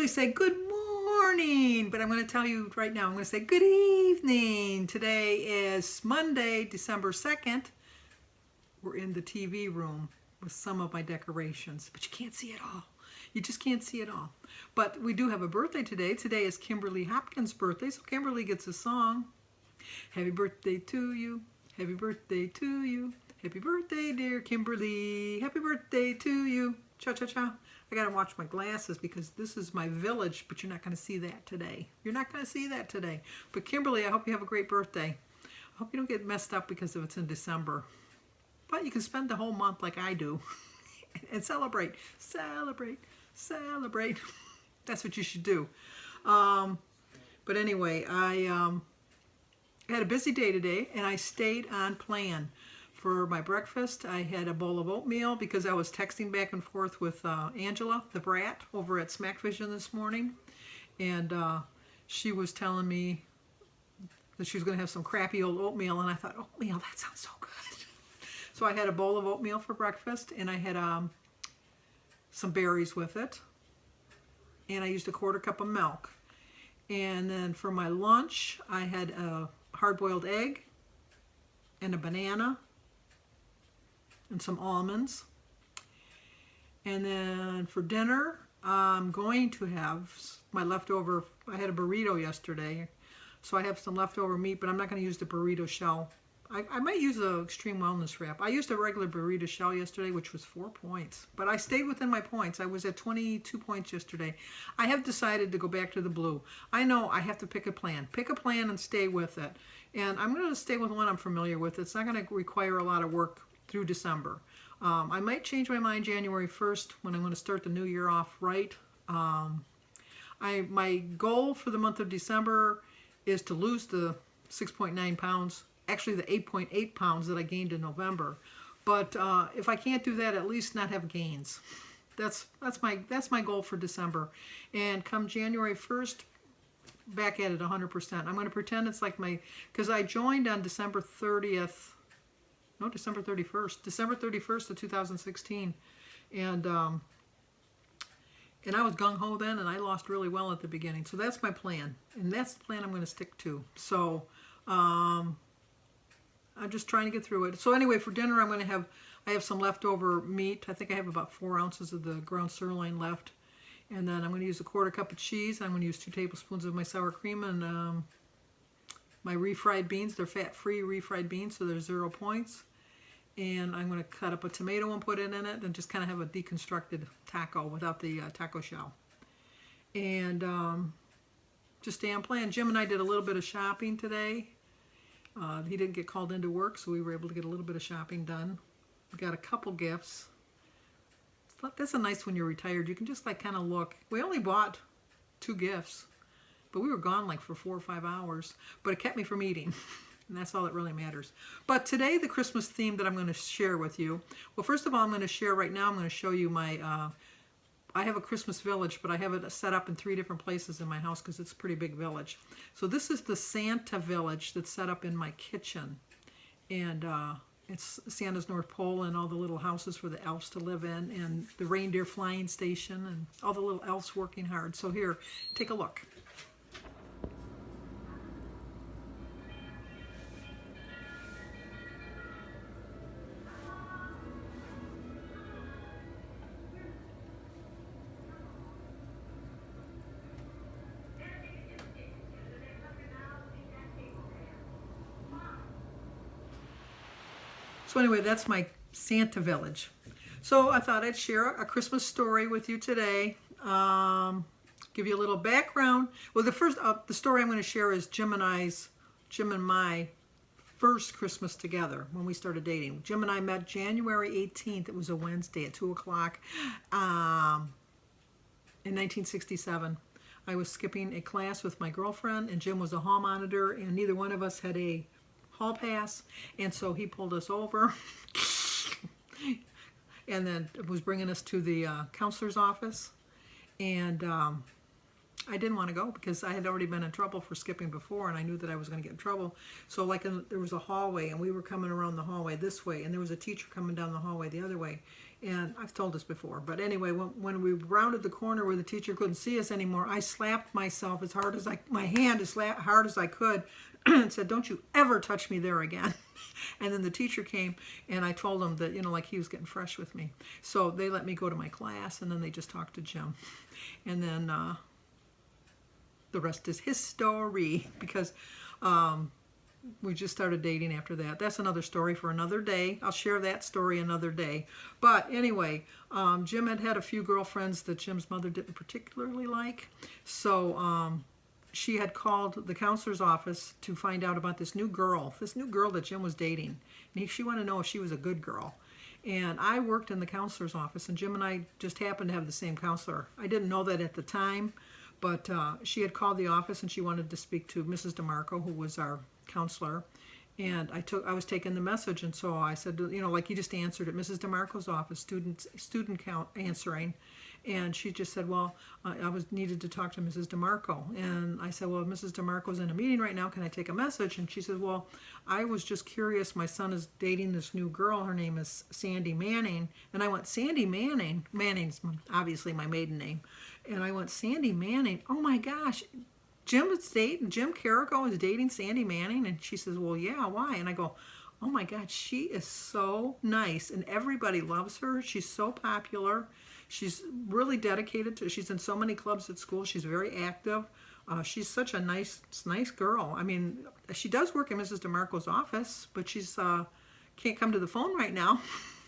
usually say good morning, but I'm going to tell you right now, I'm going to say good evening. Today is Monday, December 2nd. We're in the TV room with some of my decorations, but you can't see it all. You just can't see it all. But we do have a birthday today. Today is Kimberly Hopkins' birthday, so Kimberly gets a song. Happy birthday to you. Happy birthday to you. Happy birthday, dear Kimberly. Happy birthday to you. Cha-cha-cha. I gotta watch my glasses because this is my village, but you're not gonna see that today. You're not gonna see that today. But Kimberly, I hope you have a great birthday. I hope you don't get messed up because it's in December. But you can spend the whole month like I do and celebrate, celebrate, celebrate. That's what you should do. But anyway, I had a busy day today and I stayed on plan. For my breakfast, I had a bowl of oatmeal because I was texting back and forth with Angela, the brat, over at Smack Vision this morning. And she was telling me that she was going to have some crappy old oatmeal. And I thought, oatmeal, that sounds so good. So I had a bowl of oatmeal for breakfast. And I had some berries with it. And I used a 1/4 cup of milk. And then for my lunch, I had a hard-boiled egg and a banana and some almonds. And then for dinner, I'm going to have my leftover, I had a burrito yesterday, so I have some leftover meat, but I'm not going to use the burrito shell. I might use the extreme wellness wrap. I used a regular burrito shell yesterday, which was 4 points, but I stayed within my points. I was at 22 points yesterday. I have decided to go back to the blue. I know I have to pick a plan. Pick a plan and stay with it. And I'm going to stay with one I'm familiar with. It's not going to require a lot of work through December. I might change my mind January 1st when I'm going to start the new year off right. My goal for the month of December is to lose the 6.9 pounds, actually the 8.8 pounds that I gained in November. But if I can't do that, at least not have gains. That's my goal for December. And come January 1st, back at it 100%. I'm going to pretend it's like because I joined on December 30th. No, December 31st. December 31st of 2016. And I was gung-ho then, and I lost really well at the beginning. So that's my plan. And that's the plan I'm going to stick to. So I'm just trying to get through it. So anyway, for dinner, I have some leftover meat. I think I have about 4 ounces of the ground sirloin left. And then I'm going to use a 1/4 cup of cheese. I'm going to use 2 tablespoons of my sour cream and my refried beans. They're fat-free refried beans, so they're 0 points. And I'm going to cut up a tomato and put it in it and just kind of have a deconstructed taco without the taco shell. And just stay on plan. Jim and I did a little bit of shopping today. He didn't get called into work, so we were able to get a little bit of shopping done. We got a couple gifts. That's a nice when you're retired. You can just like kind of look. We only bought 2 gifts. But we were gone like for 4 or 5 hours. But it kept me from eating. And that's all that really matters. But today, the Christmas theme that I'm going to share with you. Well, first of all, I'm going to share right now, I'm going to show you my, I have a Christmas village, but I have it set up in 3 different places in my house because it's a pretty big village. So this is the Santa village that's set up in my kitchen. And it's Santa's North Pole and all the little houses for the elves to live in and the reindeer flying station and all the little elves working hard. So here, take a look. So anyway, that's my Santa village. So I thought I'd share a Christmas story with you today. Give you a little background. Well, the story I'm going to share is Jim and my first Christmas together when we started dating. Jim and I met January 18th. It was a Wednesday at 2 o'clock in 1967. I was skipping a class with my girlfriend, and Jim was a hall monitor, and neither one of us had a hall pass, and so he pulled us over and then was bringing us to the counselor's office, and I didn't want to go because I had already been in trouble for skipping before, and I knew that I was going to get in trouble. So like there was a hallway, and we were coming around the hallway this way, and there was a teacher coming down the hallway the other way. And I've told this before, but anyway, when we rounded the corner where the teacher couldn't see us anymore, I slapped myself as hard as my hand as hard as I could, and said, "Don't you ever touch me there again." And then the teacher came, and I told him that, like he was getting fresh with me. So they let me go to my class, and then they just talked to Jim. And then the rest is history, because we just started dating after that. That's another story for another day. I'll share that story another day. But anyway, Jim had a few girlfriends that Jim's mother didn't particularly like. So she had called the counselor's office to find out about this new girl that Jim was dating. And she wanted to know if she was a good girl. And I worked in the counselor's office, and Jim and I just happened to have the same counselor. I didn't know that at the time, but she had called the office, and she wanted to speak to Mrs. DeMarco, who was our counselor. And I was taking the message, and so I said, like you just answered at Mrs. DeMarco's office, student count answering. And she just said, well, I needed to talk to Mrs. DeMarco. And I said, well, Mrs. DeMarco's in a meeting right now. Can I take a message? And she said, well, I was just curious. My son is dating this new girl. Her name is Sandy Manning. And I went, Sandy Manning? Manning's obviously my maiden name. And I went, Sandy Manning? Oh my gosh. Jim Carrico is dating Sandy Manning? And she says, well, yeah, why? And I go, oh my God, she is so nice. And everybody loves her. She's so popular. She's really dedicated she's in so many clubs at school. She's very active. She's such a nice girl. I mean, she does work in Mrs. DeMarco's office, but she's can't come to the phone right now.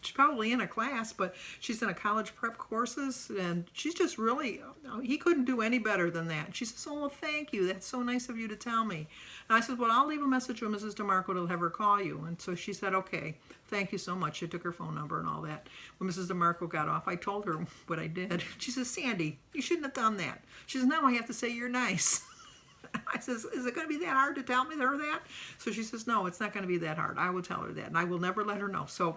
She's probably in a class, but she's in a college prep courses, and she's just really, he couldn't do any better than that. She says, oh, well, thank you. That's so nice of you to tell me. And I said, well, I'll leave a message with Mrs. DeMarco to have her call you. And so she said, okay, thank you so much. She took her phone number and all that. When Mrs. DeMarco got off, I told her what I did. She says, Sandy, you shouldn't have done that. She says, now I have to say you're nice. I says, is it going to be that hard to tell me her that? So she says, no, it's not going to be that hard. I will tell her that, and I will never let her know. So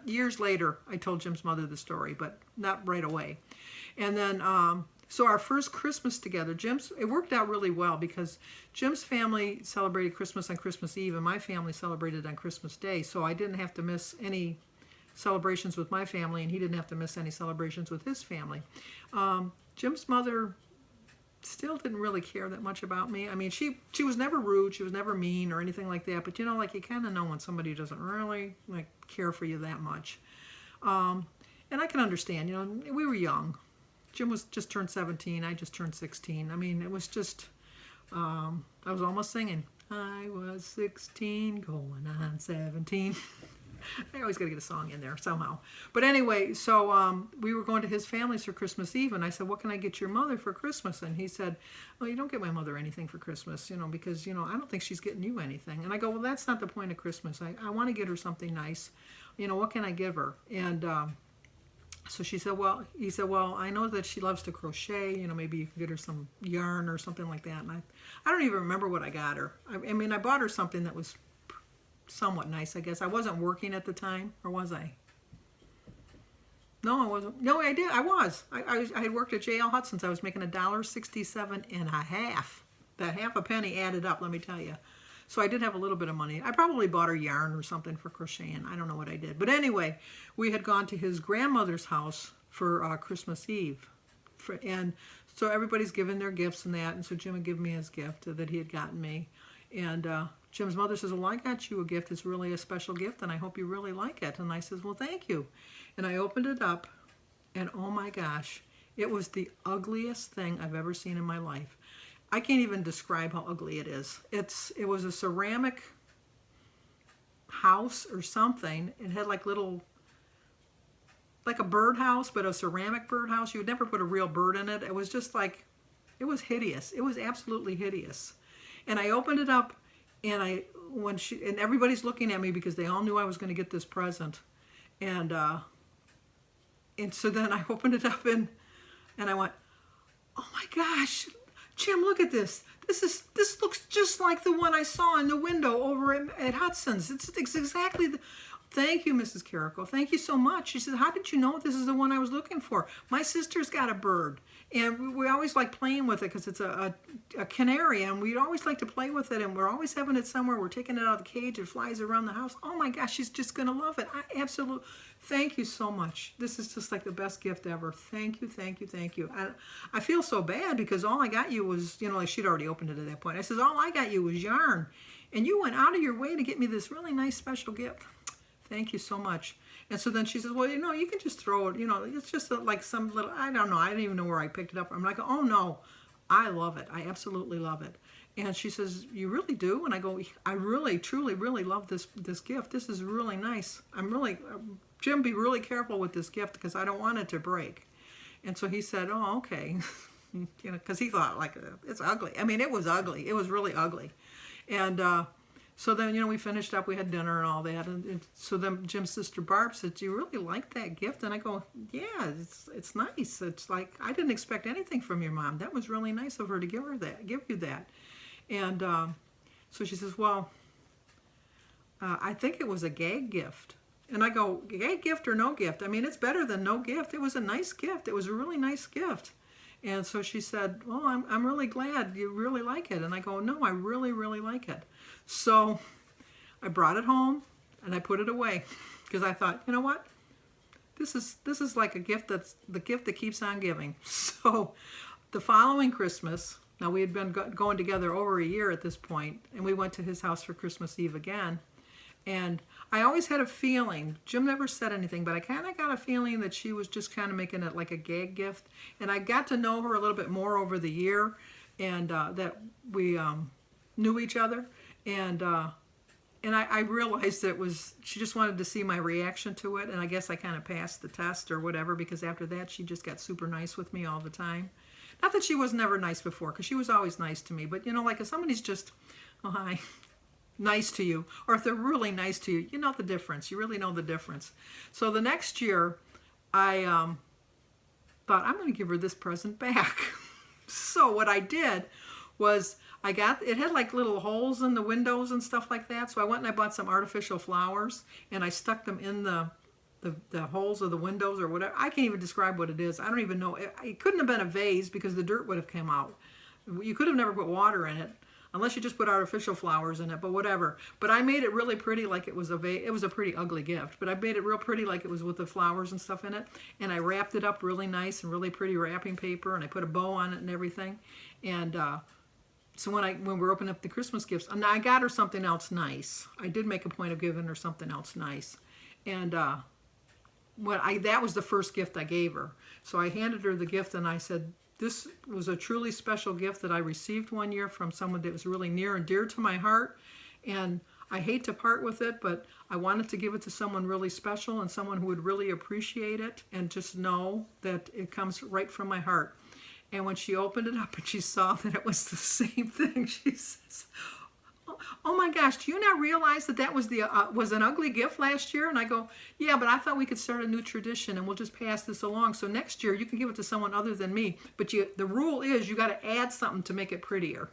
years later, I told Jim's mother the story, but not right away. And then, so our first Christmas together, it worked out really well because Jim's family celebrated Christmas on Christmas Eve, and my family celebrated on Christmas Day. So I didn't have to miss any celebrations with my family, and he didn't have to miss any celebrations with his family. Jim's mother still didn't really care that much about me. I mean, she was never rude, she was never mean or anything like that, but like you kind of know when somebody doesn't really care for you that much. And I can understand, we were young. Jim was just turned 17, I just turned 16. I mean, it was just, I was almost singing, I was 16 going on 17. I always got to get a song in there somehow. But anyway, so we were going to his family's for Christmas Eve, and I said, what can I get your mother for Christmas? And he said, well, you don't get my mother anything for Christmas, because, I don't think she's getting you anything. And I go, well, that's not the point of Christmas. I want to get her something nice. What can I give her? And so he said, well, I know that she loves to crochet. Maybe you can get her some yarn or something like that. And I don't even remember what I got her. I mean, I bought her something that was somewhat nice, I guess. I wasn't working at the time, or was I? No, I wasn't. No, I did. I was. I had worked at J.L. Hudson's. I was making $1.67.50. That half a penny added up, let me tell you. So I did have a little bit of money. I probably bought her yarn or something for crocheting. I don't know what I did. But anyway, we had gone to his grandmother's house for Christmas Eve. And so everybody's giving their gifts and that. And so Jim had given me his gift that he had gotten me. And Jim's mother says, well, I got you a gift. It's really a special gift, and I hope you really like it. And I says, well, thank you. And I opened it up, and oh my gosh, it was the ugliest thing I've ever seen in my life. I can't even describe how ugly it is. It was a ceramic house or something. It had like a birdhouse, but a ceramic birdhouse. You would never put a real bird in it. It was just it was hideous. It was absolutely hideous. And I opened it up, and everybody's looking at me because they all knew I was going to get this present. And so then I opened it up, and I went, oh my gosh, Jim, look at this. This looks just like the one I saw in the window over at Hudson's. It's exactly Thank you, Mrs. Carrico. Thank you so much. She said, how did you know this is the one I was looking for? My sister's got a bird. And we always like playing with it because it's a canary, and we always like to play with it, and we're always having it somewhere. We're taking it out of the cage. It flies around the house. Oh my gosh, she's just going to love it. I absolutely, thank you so much. This is just like the best gift ever. Thank you, thank you, thank you. I feel so bad because all I got you was, you know, like she'd already opened it at that point. I says, all I got you was yarn, and you went out of your way to get me this really nice special gift. Thank you so much. And so then she says, well, you know, you can just throw it, you know, it's just like some little, I don't know, I didn't even know where I picked it up. I'm like, oh no, I love it. I absolutely love it. And she says, you really do? And I go, I really, truly, really love this gift. This is really nice. I'm really, Jim, be really careful with this gift because I don't want it to break. And so he said, oh, okay. You know, because he thought, like, it's ugly. I mean, it was ugly. It was really ugly. And, so then, you know, we finished up, we had dinner and all that, and so then Jim's sister Barb said, do you really like that gift? And I go, yeah, it's nice. It's like, I didn't expect anything from your mom. That was really nice of her to give you that. And so she says, well, I think it was a gag gift. And I go, gag gift or no gift? I mean, it's better than no gift. It was a nice gift. It was a really nice gift. And so she said, well, I'm really glad you really like it. And I go, no, I really, really like it. So I brought it home and I put it away because I thought, you know what? This is like a gift that's the gift that keeps on giving. So the following Christmas, now we had been going together over a year at this point, and we went to his house for Christmas Eve again. And I always had a feeling, Jim never said anything, but I kind of got a feeling that she was just kind of making it like a gag gift. And I got to know her a little bit more over the year, and that we knew each other. And I realized that it was, she just wanted to see my reaction to it. And I guess I kind of passed the test or whatever, because after that, she just got super nice with me all the time. Not that she was never nice before, because she was always nice to me. But, you know, like if somebody's just, oh, hi, nice to you, or if they're really nice to you, you know the difference. You really know the difference. So the next year, I thought, I'm going to give her this present back. So what I did was it had like little holes in the windows and stuff like that. So I went and I bought some artificial flowers, and I stuck them in the holes of the windows or whatever. I can't even describe what it is. I don't even know. It couldn't have been a vase because the dirt would have come out. You could have never put water in it unless you just put artificial flowers in it, but whatever. But I made it really pretty, like it was a vase. It was a pretty ugly gift, but I made it real pretty like it was with the flowers and stuff in it. And I wrapped it up really nice and really pretty wrapping paper, and I put a bow on it and everything. And so when we were opening up the Christmas gifts, and I got her something else nice. I did make a point of giving her something else nice. And that was the first gift I gave her. So I handed her the gift and I said, this was a truly special gift that I received one year from someone that was really near and dear to my heart. And I hate to part with it, but I wanted to give it to someone really special and someone who would really appreciate it and just know that it comes right from my heart. And when she opened it up and she saw that it was the same thing, she says, oh my gosh, do you not realize that was an ugly gift last year? And I go, yeah, but I thought we could start a new tradition and we'll just pass this along. So next year you can give it to someone other than me. But the rule is you got to add something to make it prettier.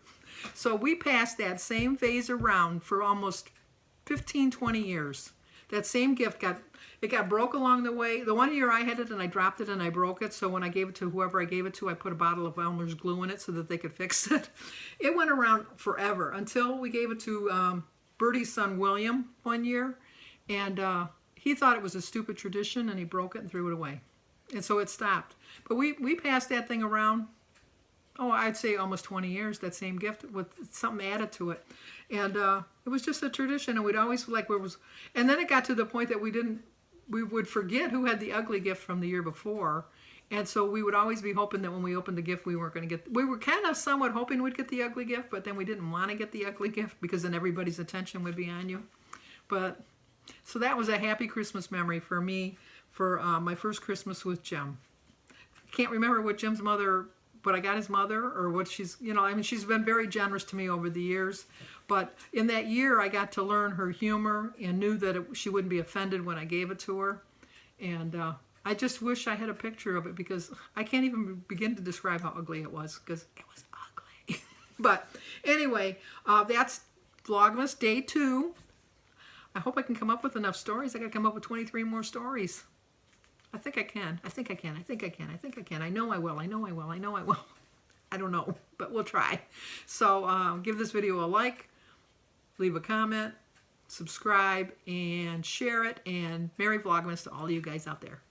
So we passed that same vase around for almost 15, 20 years. That same gift got broke along the way. The one year I had it and I dropped it and I broke it. So when I gave it to whoever I gave it to, I put a bottle of Elmer's glue in it so that they could fix it. It went around forever until we gave it to Bertie's son William one year. And he thought it was a stupid tradition and he broke it and threw it away. And so it stopped. But we passed that thing around, I'd say almost 20 years, that same gift with something added to it. And it was just a tradition, and we'd always and then it got to the point that we would forget who had the ugly gift from the year before. And so we would always be hoping that when we opened the gift, we weren't going to we were kind of somewhat hoping we'd get the ugly gift, but then we didn't want to get the ugly gift because then everybody's attention would be on you. But so that was a happy Christmas memory for me for my first Christmas with Jim. I can't remember what Jim's mother, but I got his mother or what she's, she's been very generous to me over the years. But in that year, I got to learn her humor and knew that she wouldn't be offended when I gave it to her. And I just wish I had a picture of it because I can't even begin to describe how ugly it was because it was ugly. But anyway, that's Vlogmas Day 2. I hope I can come up with enough stories. I got to come up with 23 more stories. I think I can. I think I can. I think I can. I think I can. I know I will. I know I will. I know I will. I don't know, but we'll try. So give this video a like, leave a comment, subscribe, and share it. And Merry Vlogmas to all you guys out there.